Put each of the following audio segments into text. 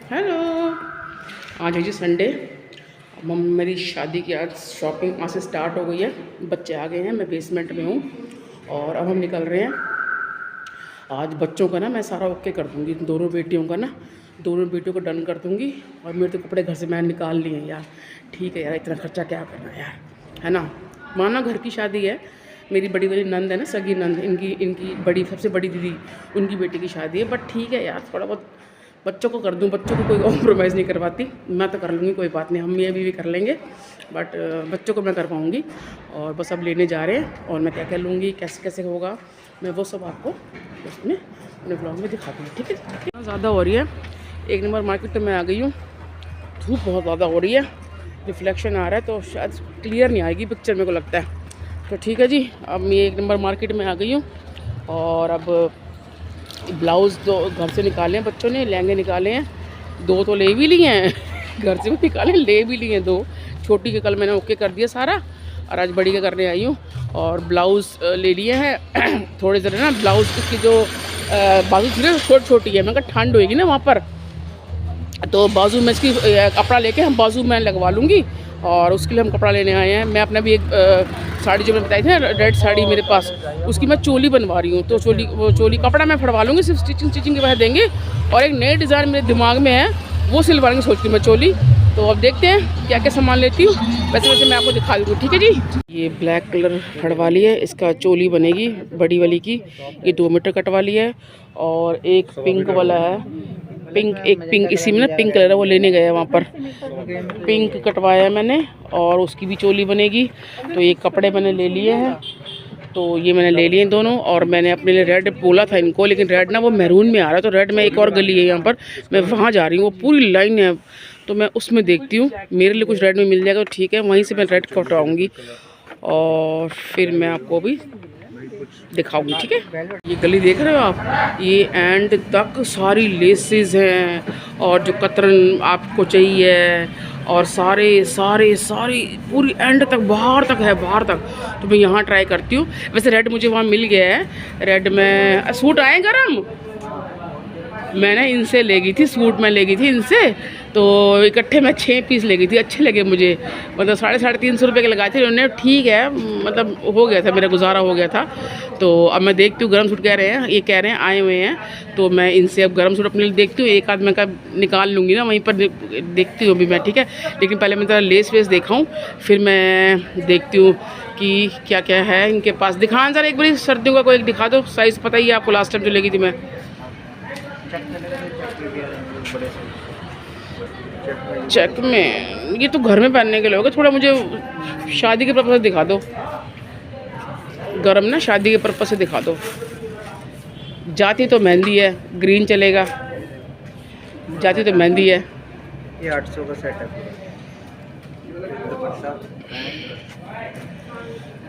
Hello. आज है जी Sunday. मेरी शादी की आज शॉपिंग आज से स्टार्ट हो गई है। बच्चे आ गए हैं, मैं बेसमेंट में हूँ और अब हम निकल रहे हैं। आज बच्चों का ना मैं सारा ओके कर दूँगी, दोनों बेटियों का ना, दोनों बेटियों को डन कर दूँगी। और मेरे तो कपड़े घर से मैंने निकाल लिए हैं यार। ठीक है यार, इतना खर्चा क्या करना है यार, है ना। माना घर की शादी है, मेरी बड़ी वाली नंद है ना, सगी नंद, इनकी बड़ी सबसे बड़ी दीदी, उनकी बेटी की शादी है। बट ठीक है यार, थोड़ा बहुत बच्चों को कर दूं, बच्चों को कोई कॉम्प्रोमाइज़ नहीं करवाती। मैं तो कर लूँगी, कोई बात नहीं, हम ये भी कर लेंगे, बट बच्चों को मैं कर पाऊँगी। और बस अब लेने जा रहे हैं और मैं क्या क्या लूँगी, कैसे कैसे होगा, मैं वो सब आपको उसमें अपने ब्लॉग में दिखाती हूँ। ठीक है। इतना ज़्यादा हो रही है, 1 नंबर मार्केट में आ गई हूँ। धूप बहुत ज़्यादा हो रही है, रिफ्लेक्शन आ रहा है तो शायद क्लियर नहीं आएगी पिक्चर, मेरे को लगता है। तो ठीक है जी, अब मैं 1 नंबर मार्केट में आ गई हूँ और अब ब्लाउज़ तो घर से निकाले हैं बच्चों ने, लहंगे निकाले हैं, 2 तो ले भी लिए हैं घर से भी निकाले, ले भी लिए हैं 2। छोटी के कल मैंने ओके कर दिया सारा और आज बड़ी का करने आई हूँ। और ब्लाउज़ ले लिए हैं थोड़े ज़रा ना, ब्लाउज़ की जो बाजू थी ना छोटी है, मैं कहा ठंड होएगी ना वहाँ पर, तो बाजू में इसकी कपड़ा लेके हम बाजू में लगवा लूँगी। और उसके लिए हम कपड़ा लेने आए हैं। मैं अपना भी एक साड़ी जो मैं बताई थी ना, रेड साड़ी मेरे पास, उसकी मैं चोली बनवा रही हूँ। तो चोली कपड़ा मैं फड़वा लूँगी, सिर्फ स्टिचिंग के पैसे देंगे। और एक नए डिज़ाइन मेरे दिमाग में है, वो सिलवाएंगे सोच रही मैं चोली। तो अब देखते हैं क्या क्या सामान लेती हूँ, वैसे मैं आपको दिखा दूँगी। ठीक है जी। ये ब्लैक कलर फड़वा ली है, इसका चोली बनेगी बड़ी वाली की, ये 2 मीटर कटवा ली है। और एक पिंक वाला है, एक पिंक इसी में ना पिंक कलर है, वो लेने गए हैं वहाँ पर, पिंक कटवाया है मैंने और उसकी भी चोली बनेगी। तो ये कपड़े मैंने ले लिए हैं, तो ये मैंने ले लिए दोनों। और मैंने अपने लिए रेड बोला था इनको, लेकिन रेड ना वो मैरून में आ रहा है, तो रेड में एक और गली है यहाँ पर, मैं वहाँ जा रही हूँ, वो पूरी लाइन है, तो मैं उसमें देखती हूँ मेरे लिए कुछ रेड में मिल जाएगा तो ठीक है, वहीं से मैं रेड कटवाऊँगी और फिर मैं आपको भी दिखाऊंगी। ठीक है। ये गली देख रहे हो आप, ये एंड तक सारी लेसेस हैं और जो कतरन आपको चाहिए, और सारी पूरी एंड तक, बाहर तक है, बाहर तक। तो मैं यहाँ ट्राई करती हूँ। वैसे रेड मुझे वहाँ मिल गया है, रेड में सूट आए गरम, मैंने इनसे ले गई थी सूट, मैं ले गई थी इनसे, तो इकट्ठे मैं 6 पीस ले गई थी, अच्छे लगे मुझे, मतलब 350 रुपये के लगाए थे उन्होंने। ठीक है, मतलब हो गया था, मेरा गुजारा हो गया था। तो अब मैं देखती हूँ, गर्म सूट कह रहे हैं, ये कह रहे हैं आए हुए हैं, तो मैं इनसे अब गर्म सूट अपने लिए देखती हूँ, एक आध मैं का निकाल लूँगी ना वहीं पर, देखती हूँ अभी मैं। ठीक है, लेकिन पहले मैं ज़रा लेस वेस दिखाऊँ, फिर मैं देखती हूँ कि क्या क्या है इनके पास। दिखाएं ज़रा एक बारी, सर्दियों का कोई एक दिखा दो, साइज़ पता ही है आपको, लास्ट टाइम जो लेगी थी मैं। चेक में, ये तो घर में पहनने के लिए होगा, थोड़ा मुझे शादी के पर्पज से दिखा दो, गरम ना शादी के पर्पज से दिखा दो। जाती तो मेहंदी है, ग्रीन चलेगा, जाती तो मेहंदी है। ये 800 का सेट है।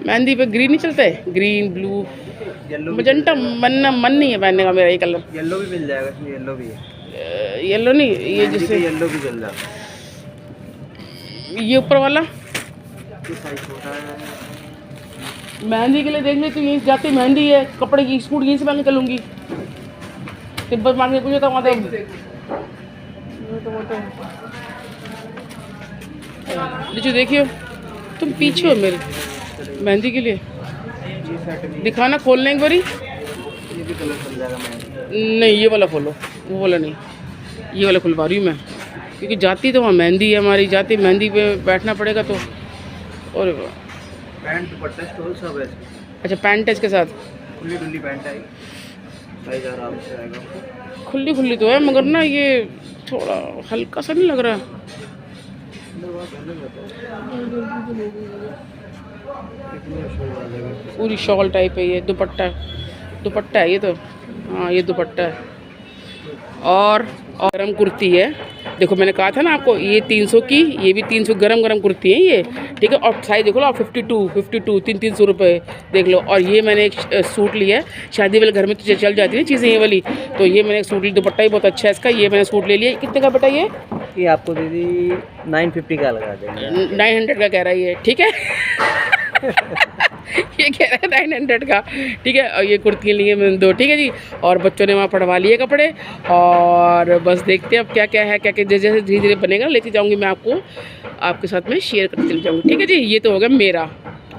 मेहंदी पे ग्रीन नहीं चलता है, ग्रीन ब्लू मजेंटा, मन नहीं है पहनने का मेरा ये कलर। येलो भी मिल जाएगा, इसमें येलो भी है। येलो नहीं, ये जैसे येलो भी चल जाता है। ये ऊपर वाला ये साइज छोटा है। मेहंदी के लिए देख ले, तो यहीं जाती मेहंदी है, कपड़े की सूट यहीं से पहन के चलूँगी। तिब्बत मांगने पूछे तो वहाँ नीचे देखियो, तुम पीछे हो मेरे मेहंदी के लिए, दिखाना खोलने एक बारी। ये भी कलर चल जाएगा मेहंदी। नहीं, ये वाला खोलो, वो वाला नहीं, ये वाला खुलवा रही हूँ मैं, क्योंकि जाती तो वहाँ मेहंदी है हमारी, जाती मेहंदी पे बैठना पड़ेगा तो। और पैंट दुपट्टा स्टोल सब है। अच्छा, पैंट है इसके साथ, खुली डुली पैंट आई, साइज आराम से आएगा। खुली तो है, मगर ना ये थोड़ा हल्का सा नहीं लग रहा। पूरी शॉल टाइप है ये, दुपट्टा है ये तो, हाँ ये दुपट्टा है। और गरम कुर्ती है, देखो मैंने कहा था ना आपको, ये 300 की, ये भी 300, गरम कुर्ती है ये। ठीक है, और साइज देखो लो, 52 300 रुपये देख लो। और ये मैंने एक सूट लिया है, शादी वाले घर में तो चल जाती है चीज़ें ये वाली, तो ये मैंने एक सूट लिया, दुपट्टा ही बहुत अच्छा है इसका, ये मैंने सूट ले लिया। कितने का बेटा ये आपको दीदी 950 का लगा देंगे। 900 का कह रहा है ये। ठीक है ये कह रहे हैं 900 का, ठीक है। और ये कुर्ती लिए मैंने 2, ठीक है जी। और बच्चों ने वहाँ पढ़वा लिए कपड़े, और बस देखते हैं अब क्या क्या है, क्या क्या जैसे जैसे धीरे धीरे बनेगा लेती जाऊँगी मैं आपको, आपके साथ में शेयर करते चली जाऊँगी, ठीक है जी। ये तो हो गया मेरा।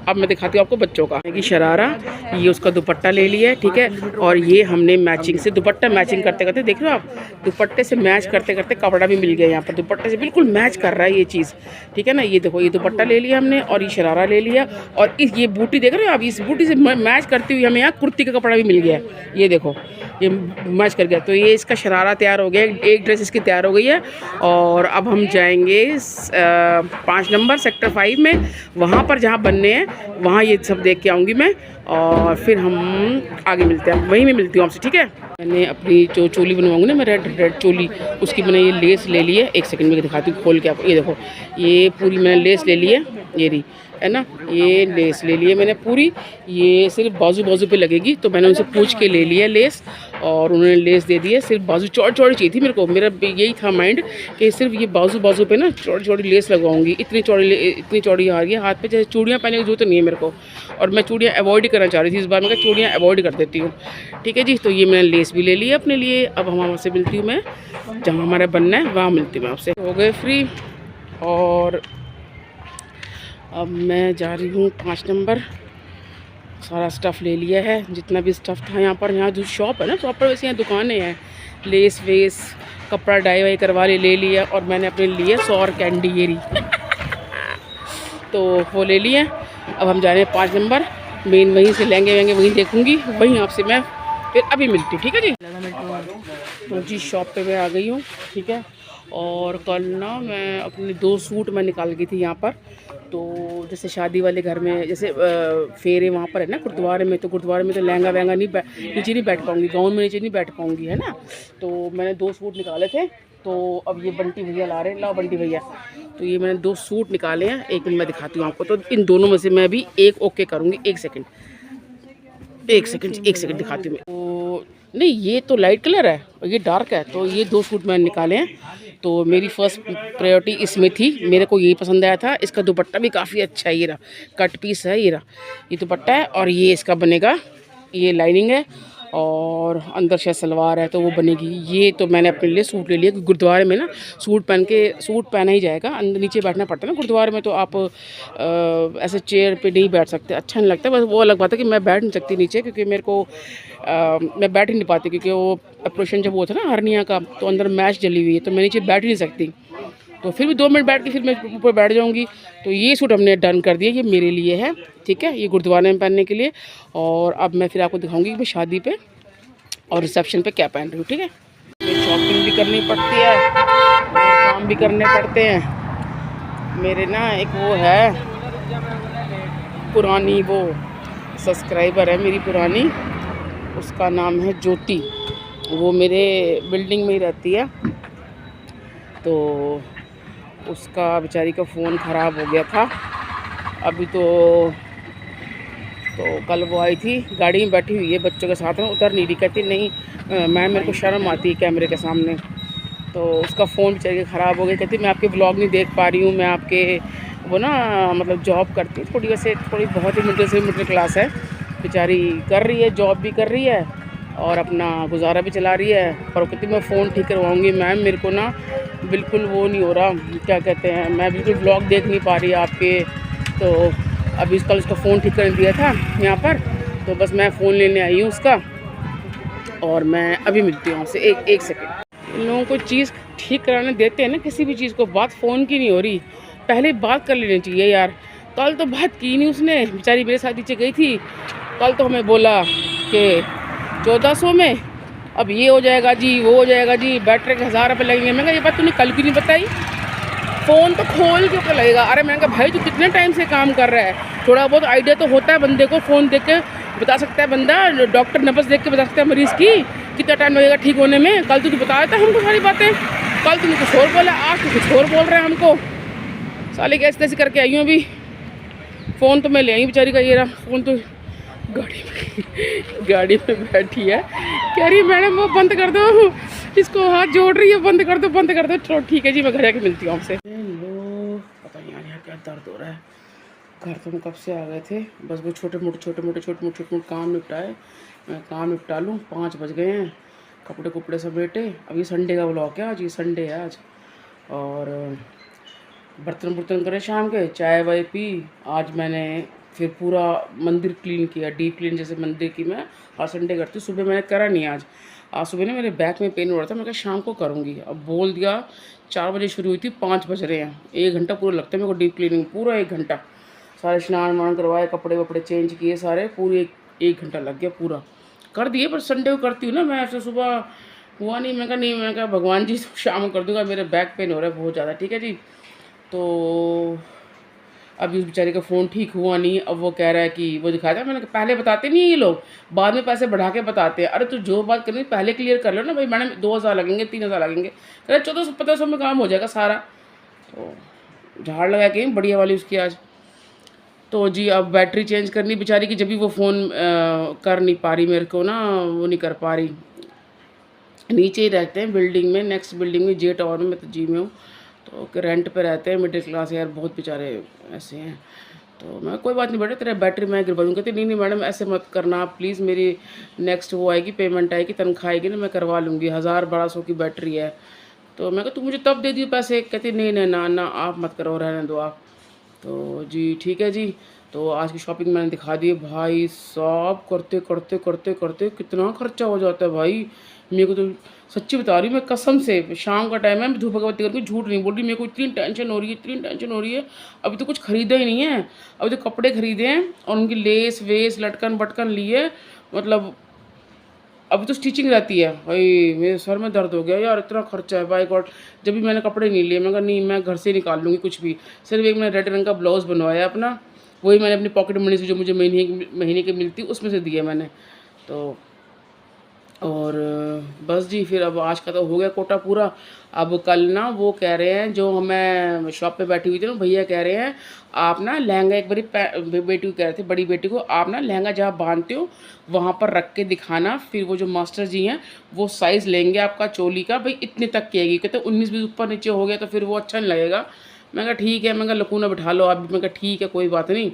अब मैं दिखाती हूँ आपको बच्चों का कि शरारा, ये उसका दुपट्टा ले लिया है, ठीक है। और ये हमने मैचिंग से दुपट्टा मैचिंग करते करते, देख रहे हो आप, दुपट्टे से मैच करते करते कपड़ा भी मिल गया यहाँ पर, दुपट्टे से बिल्कुल मैच कर रहा है ये चीज़, ठीक है ना। ये देखो, ये दुपट्टा ले लिया हमने, और ये शरारा ले लिया, और ये बूटी देख रहे हो आप, इस बूटी से मैच करती हुई हमें यहाँ कुर्ती का कपड़ा भी मिल गया, ये देखो, ये मैच कर गया। तो ये इसका शरारा तैयार हो गया, एक ड्रेस इसकी तैयार हो गई है। और अब हम जाएंगे 5 नंबर सेक्टर 5 में, वहाँ पर जहाँ बनने हैं वहाँ ये सब देख के आऊँगी मैं, और फिर हम आगे मिलते हैं, वहीं में मिलती हूँ आपसे, ठीक है। मैंने अपनी जो चोली बनवाऊँगी ना, मैं रेड चोली, उसकी मैंने ये लेस ले ली है। एक सेकंड में दिखाती हूँ खोल के आपको, ये देखो, ये पूरी मैंने लेस ले ली है, ये रही है ना, ये लेस ले ली है मैंने पूरी। ये सिर्फ बाजू बाजू पे लगेगी, तो मैंने उनसे पूछ के ले लिया लेस, और उन्होंने लेस दे दी है। सिर्फ बाजू चौड़ी चौड़ी चाहिए थी मेरे को, मेरा यही था माइंड कि सिर्फ ये बाजू बाजू पे ना चौड़ी चौड़ी लेस लगाऊंगी। इतनी चौड़ी आ रही है हाथ पे, जैसे चूड़ियाँ पहनने की जरूरत नहीं है मेरे को, और मैं चूड़ियाँ अवॉइड करना चाह रही थी इस बार, मैं चूड़ियाँ अवॉइड कर देती हूँ, ठीक है जी। तो ये मैंने लेस भी ले ली है अपने लिए। अब हम आपसे मिलती हूँ मैं, जहाँ हमारा बनना है वहाँ मिलती हूँ मैं आपसे। हो गए फ्री, और अब मैं जा रही हूँ 5 नंबर। सारा स्टफ़ ले लिया है, जितना भी स्टफ़ था यहाँ पर। यहाँ जो शॉप है ना, शॉप पर वैसे यहाँ दुकानें हैं, लेस वेस कपड़ा डाई वाई करवा ले लिया। और मैंने अपने लिए सौर कैंडी ये रही तो वो ले लिए। अब हम जा रहे हैं 5 नंबर मेन, वहीं से लहंगे वहंगे वहीं देखूँगी, वहीं आपसे मैं फिर अभी मिलती हूँ, ठीक है जी। तो जी शॉप पे मैं आ गई हूँ, ठीक है। और कल ना मैं अपने 2 सूट मैं निकाल गई थी यहाँ पर। तो जैसे शादी वाले घर में जैसे फेरे वहाँ पर है ना गुरुद्वारे में, तो गुरुद्वारे में तो लहंगा वहंगा नीचे नहीं बैठ पाऊँगी, गाउन में नीचे नहीं बैठ पाऊँगी, है ना। तो मैंने 2 सूट निकाले थे, तो अब ये बंटी भैया ला रहे हैं, लाओ बंटी भैया। तो ये मैंने 2 सूट निकाले हैं, एक मैं दिखाती हूँ आपको। तो इन दोनों में से मैं अभी एक ओके करूँगी, एक सेकेंड दिखाती हूँ मैं। तो नहीं, ये तो लाइट कलर है और ये डार्क है, तो ये 2 सूट मैंने निकाले हैं। तो मेरी फर्स्ट प्रायोरिटी इसमें थी, मेरे को यही पसंद आया था। इसका दुपट्टा भी काफ़ी अच्छा है, ये रहा कट पीस है, ये रहा ये दुपट्टा है, और ये इसका बनेगा, ये लाइनिंग है और अंदर शायद सलवार है तो वो बनेगी। ये तो मैंने अपने लिए सूट ले लिया, क्योंकि गुरुद्वारे में ना सूट पहना ही जाएगा, अंदर नीचे बैठना पड़ता है ना गुरुद्वारे में, तो आप ऐसे चेयर पे नहीं बैठ सकते, अच्छा नहीं लगता। बस वो अलग बात है कि मैं बैठ नहीं सकती नीचे, क्योंकि मेरे को मैं बैठ ही नहीं पाती, क्योंकि वो ऑपरेशन जब वो था ना हर्निया का, तो अंदर मैच जली हुई है, तो मैं नीचे बैठ ही नहीं सकती। तो फिर भी 2 मिनट बैठ के फिर मैं ऊपर बैठ जाऊंगी। तो ये सूट हमने डन कर दिया, ये मेरे लिए है, ठीक है, ये गुरुद्वारे में पहनने के लिए। और अब मैं फिर आपको दिखाऊंगी कि मैं शादी पे और रिसेप्शन पे क्या पहन रही हूँ, ठीक है। शॉपिंग भी करनी पड़ती है और काम भी करने पड़ते हैं। मेरे ना एक वो है पुरानी, वो सब्सक्राइबर है मेरी पुरानी, उसका नाम है ज्योति, वो मेरे बिल्डिंग में ही रहती है। तो उसका बेचारी का फ़ोन ख़राब हो गया था अभी, तो कल वो आई थी, गाड़ी में बैठी हुई है बच्चों के साथ में, उतर नहीं रही, कहती नहीं मैम मेरे को शर्म आती है कैमरे के सामने। तो उसका फ़ोन बेचारी का ख़राब हो गया, कहती मैं आपके व्लॉग नहीं देख पा रही हूँ, मैं आपके वो ना मतलब जॉब करती हूँ थोड़ी, वैसे थोड़ी बहुत ही मिडिल क्लास है बेचारी, कर रही है जॉब भी कर रही है और अपना गुजारा भी चला रही है। और कहती मैं फ़ोन ठीक करवाऊँगी मैम, मेरे को ना बिल्कुल वो नहीं हो रहा, क्या कहते हैं, मैं बिल्कुल व्लॉग देख नहीं पा रही आपके। तो अभी कल उसका फ़ोन ठीक कर दिया था यहाँ पर, तो बस मैं फ़ोन लेने आई हूँ उसका, और मैं अभी मिलती हूँ आपसे। एक सेकेंड। इन लोगों को चीज़ ठीक कराने देते हैं ना, किसी भी चीज़ को, बात फ़ोन की नहीं हो रही, पहले बात कर लेनी चाहिए यार। कल तो बात की नहीं उसने, बेचारी मेरे साथ नीचे गई थी, कल तो हमें बोला कि 1400 में अब ये हो जाएगा जी, वो हो जाएगा जी, बैटरी के 1000 रुपये लगेंगे। मैं कहा ये बात तूने कल क्यों नहीं बताई, फ़ोन तो खोल के ऊपर लगेगा। अरे मैंने कहा भाई तू कितने टाइम से काम कर रहा है, थोड़ा बहुत आइडिया तो होता है बंदे को, फ़ोन देख के बता सकता है बंदा, डॉक्टर नब्ज़ देख के बता सकता है मरीज़ की कितना टाइम लगेगा ठीक होने में। कल तू बता देता हमको सारी बातें, कल तूने कुछ और बोला, आज तू कुछ और बोल रहा है हमको। साले कैसे कैसे करके आई हूँ अभी। फ़ोन तो मैं ले आई बेचारी का, ये रहा फ़ोन, तो गाड़ी में बैठी है, कह रही मैडम वो बंद कर दो, इसको हाथ जोड़ रही है, बंद कर दो। चलो ठीक है जी, मैं घर आके मिलती हूँ आपसे। लो पता नहीं यार क्या दर्द हो रहा है, घर तो हम कब से आ गए थे, बस वो छोटे मोटे काम निपटाए। मैं काम निपटा लूँ, 5 बज गए हैं। कपड़े कुपड़े समेटे। अभी संडे का ब्लॉग है आज, ये संडे है आज। और बर्तन बुर्तन करे शाम के, चाय वाय पी। आज मैंने फिर पूरा मंदिर क्लीन किया, डीप क्लीन जैसे मंदिर की मैं हर संडे करती हूँ। सुबह मैंने करा नहीं आज। आज सुबह ना मेरे बैक में पेन हो रहा था, मैं कहा शाम को करूँगी। अब बोल दिया 4 बजे शुरू हुई थी, 5 बज रहे हैं। 1 घंटा पूरा लगता है मेरे को डीप क्लीनिंग, पूरा 1 घंटा। सारे स्नान वान करवाए, कपड़े वपड़े चेंज किए सारे, पूरे 1 घंटा लग गया पूरा। कर दिए, पर संडे को करती हूँ ना मैं, ऐसे सुबह हुआ नहीं। मैं कहा नहीं, मैं कहा भगवान जी तो शाम को कर दूँगा, मेरे बैक पेन हो रहा है बहुत ज़्यादा। ठीक है जी। तो अभी उस बेचारे का फ़ोन ठीक हुआ नहीं। अब वो कह रहा है कि वो दिखाता है। मैंने कहा पहले बताते नहीं है ये लोग, बाद में पैसे बढ़ा के बताते हैं। अरे तो जो बात करनी पहले क्लियर कर लो ना भाई, मैडम 2,000 लगेंगे, 3,000 लगेंगे। कह रहे 1400-1500 में काम हो जाएगा सारा। तो झाड़ लगा के बढ़िया वाली उसकी आज। तो जी अब बैटरी चेंज करनी बेचारी की, जब भी वो फ़ोन कर नहीं पा रही मेरे को ना, वो नहीं कर पा रही। नीचे ही रहते हैं बिल्डिंग में, नेक्स्ट बिल्डिंग में, जे टावर में। मैं तो जी में हूँ, तो रेंट पे रहते हैं, मिडिल क्लास यार, बहुत बेचारे ऐसे हैं। तो मैं कोई बात नहीं बेटा, तेरा बैटरी मैं गिरवा दूँ। कहती नहीं नहीं मैडम ऐसे मत करना आप प्लीज़, मेरी नेक्स्ट वो आएगी, पेमेंट आएगी, तनख्वाह आएगी ना, मैं करवा लूँगी। 1000-1200 की बैटरी है। तो मैं कहा तू मुझे तब दे दियो पैसे। कहती नहीं नहीं ना ना आप मत करो, रहने दो आप। तो जी ठीक है जी। तो आज की शॉपिंग मैंने दिखा दी है। भाई साहब करते करते करते करते कितना खर्चा हो जाता है भाई। मेरे को तो सच्ची बता रही हूँ मैं, कसम से। शाम का टाइम है, मैं धूप अगरबत्ती करके झूठ नहीं बोल रही। मेरे को इतनी टेंशन हो रही है, इतनी टेंशन हो रही है। अभी तो कुछ खरीदा ही नहीं है। अभी तो कपड़े खरीदे हैं और उनकी लेस वेस लटकन बटकन लिए। मतलब अभी तो स्टिचिंग रहती है। भाई मेरे सर में दर्द हो गया यार, इतना खर्चा है बाय गॉड। जब भी मैंने कपड़े नहीं लिए, मैं कहा नहीं मैं घर से निकाल लूँगी कुछ भी। सिर्फ एक मैंने रेड रंग का ब्लाउज़ बनवाया अपना, वही मैंने अपनी पॉकेट मनी से जो मुझे महीने की मिलती उसमें से दिया मैंने। तो और बस जी फिर अब आज का तो हो गया कोटा पूरा। अब कल ना वो कह रहे हैं, जो मैं शॉप पे बैठी हुई थी ना, भैया कह रहे हैं आप ना लहंगा एक बारी बेटी को कह रहे थे, बड़ी बेटी को, आप ना लहंगा जहाँ बांधते हो वहाँ पर रख के दिखाना। फिर वो जो मास्टर जी हैं वो साइज़ लेंगे आपका चोली का, भाई इतने तक की आएगी। कहते 19-20 ऊपर नीचे हो गया तो फिर वो अच्छा नहीं लगेगा। मैं कहा ठीक है, मैं कहा लकूना बिठा लो आप। मैं कहा ठीक है कोई बात नहीं।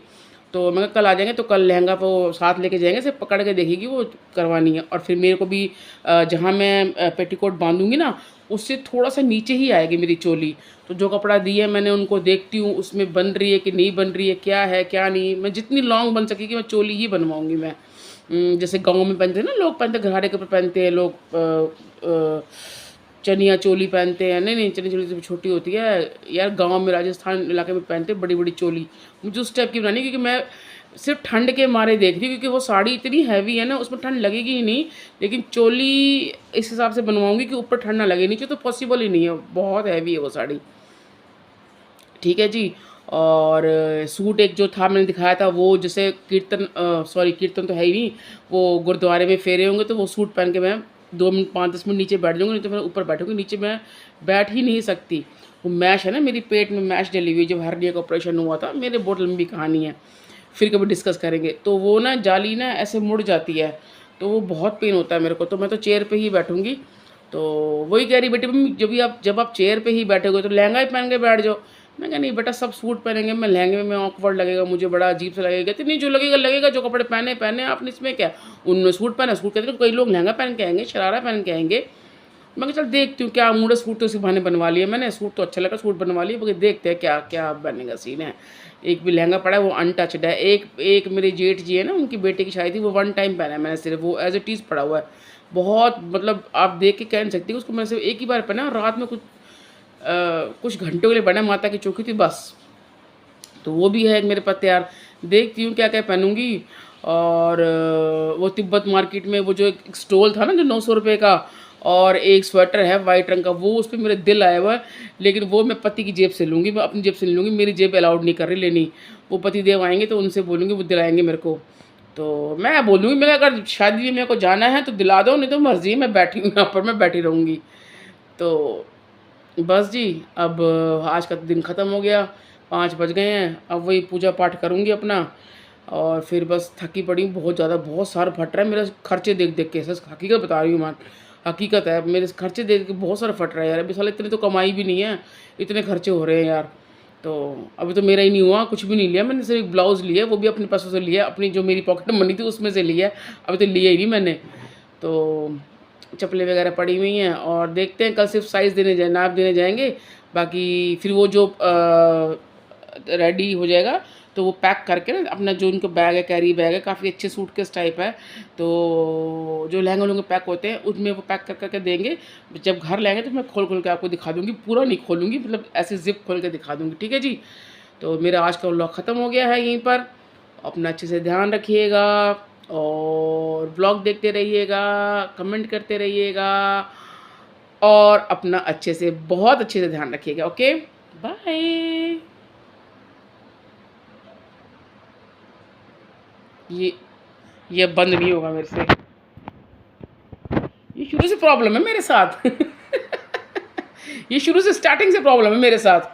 तो मैं कहा कल आ जाएंगे, तो कल लहंगा वो साथ लेके जाएंगे, सिर्फ पकड़ के देखेगी वो करवानी है। और फिर मेरे को भी जहाँ मैं पेटीकोट बांधूंगी ना, उससे थोड़ा सा नीचे ही आएगी मेरी चोली। तो जो कपड़ा दिया है मैंने उनको, देखती हूँ उसमें बन रही है कि नहीं बन रही है, क्या है क्या नहीं। मैं जितनी लॉन्ग बन सकेगी मैं चोली ही बनवाऊँगी मैं। जैसे गाँव में पहनते हैं ना लोग, पहनते घराड़े के ऊपर पहनते हैं लोग, चनिया चोली पहनते हैं। नहीं नहीं, चनिया चोली तो छोटी होती है यार। गांव में राजस्थान इलाके में पहनते हैं बड़ी बड़ी चोली। मुझे उस टाइप की बनानी, क्योंकि मैं सिर्फ ठंड के मारे देख रही हूँ, क्योंकि वो साड़ी इतनी हैवी है ना, उसमें ठंड लगेगी ही नहीं। लेकिन चोली इस हिसाब से बनवाऊंगी कि ऊपर ठंड ना लगे, नीचे तो पॉसिबल ही नहीं है, बहुत हैवी है वो साड़ी। ठीक है जी। और सूट एक जो था मैंने दिखाया था, वो जैसे कीर्तन, सॉरी कीर्तन तो है ही नहीं, वो गुरुद्वारे में फेरे होंगे तो वो सूट पहन के मैं 2 मिनट 5-10 मिनट नीचे बैठ जाऊँगी, नहीं तो मैं ऊपर बैठूँगी, नीचे मैं बैठ ही नहीं सकती। वो मैश है ना, मेरी पेट में मैश डली हुई, जब हर्निया का ऑपरेशन हुआ था। मेरे बहुत लंबी कहानी है, फिर कभी डिस्कस करेंगे। तो वो ना जाली ना ऐसे मुड़ जाती है, तो वो बहुत पेन होता है मेरे को। तो मैं तो चेयर पे ही बैठूँगी। तो वही कह रही बेटी मम्मी, जब आप चेयर पे ही बैठोगे तो लहंगा ही पहन के बैठ जाओ। मैं कहा नहीं बेटा, सब सूट पहनेंगे, मैं लहंगे में ऑकवर्ड लगेगा, मुझे बड़ा अजीब सा लगेगा। कहती नहीं, जो लगेगा लगेगा, जो कपड़े पहने पहने आपने, इसमें क्या। उनमें सूट पहना, सूट कहते हैं कई लोग लहंगा पहन के आएंगे, शरारा पहन के आएंगे। मैं कहा चल देखती हूँ क्या मूड है। सूट तो इसी बहाने बनवा लिया मैंने, सूट तो अच्छा लगा, सूट बनवा लिया, बाकी देखते हैं क्या क्या बनने का सीन है। एक भी लहंगा पड़ा है वो अनटच्ड है। एक मेरे जेठ जी है ना, उनकी बेटे की शादी थी, वो 1 टाइम पहना है मैंने सिर्फ, वो एज ए टीज पड़ा हुआ है। बहुत मतलब आप देख के कह नहीं सकती, उसको मैंने सिर्फ एक ही बार पहना, रात में कुछ घंटों के लिए पहना, माता की चौकी थी बस। तो वो भी है मेरे पास तैयार, देखती हूँ क्या क्या पहनूंगी। और वो तिब्बत मार्केट में वो जो एक स्टॉल था ना जो 900 रुपये का, और एक स्वेटर है वाइट रंग का, वो उस पर मेरे दिल आया हुआ है। लेकिन वो मैं पति की जेब से लूँगी, मैं अपनी जेब से नहीं लूँगी, मेरी जेब अलाउड नहीं कर रही लेनी। वो पति देव आएंगे तो उनसे बोलूँगी, वो दिलाएंगे मेरे को। तो मैं बोलूँगी, मैं अगर शादी में मेरे को जाना है तो दिला दो, नहीं तो मर्जी है, मैं बैठी हूँ यहाँ पर, मैं बैठी रहूँगी। तो बस जी अब आज का दिन ख़त्म हो गया, 5 बज गए हैं। अब वही पूजा पाठ करूँगी अपना, और फिर बस थकी पड़ी हूँ बहुत ज़्यादा, बहुत सारा फट रहा है मेरा खर्चे देख देख के। सच हकीकत बता रही हूँ मैं, हकीकत है, मेरे खर्चे देख के बहुत सारा फट रहा है यार। अभी साल इतने तो कमाई भी नहीं है, इतने खर्चे हो रहे हैं यार। तो अभी तो मेरा ही नहीं हुआ, कुछ भी नहीं लिया मैंने, सिर्फ एक ब्लाउज़ लिया, वो भी अपने पैसों से लिया, अपनी जो मेरी पॉकेट मनी थी उसमें से लिया, अभी तो लिया ही नहीं मैंने। तो चप्पलें वगैरह पड़ी हुई हैं और देखते हैं, कल सिर्फ साइज़ देने जाए, नाप देने जाएंगे, बाकी फिर वो जो रेडी हो जाएगा तो वो पैक करके ना, अपना जो उनका बैग है, कैरी बैग है, काफ़ी अच्छे सूटकेस टाइप है, तो जो लहंगे लोग पैक होते हैं उसमें वो पैक कर करके देंगे। जब घर लाएंगे तो मैं खोल खोल के आपको दिखा दूँगी, पूरा नहीं खोलूँगी, मतलब ऐसे ज़िप खोल के दिखा दूँगी, ठीक है जी। तो मेरा आज का व्लॉग ख़त्म हो गया है यहीं पर। अपना अच्छे से ध्यान रखिएगा और व्लॉग देखते रहिएगा, कमेंट करते रहिएगा और अपना अच्छे से, बहुत अच्छे से ध्यान रखिएगा। Okay, bye. ये बंद नहीं होगा मेरे से, ये शुरू से प्रॉब्लम है मेरे साथ। ये शुरू से, स्टार्टिंग से प्रॉब्लम है मेरे साथ।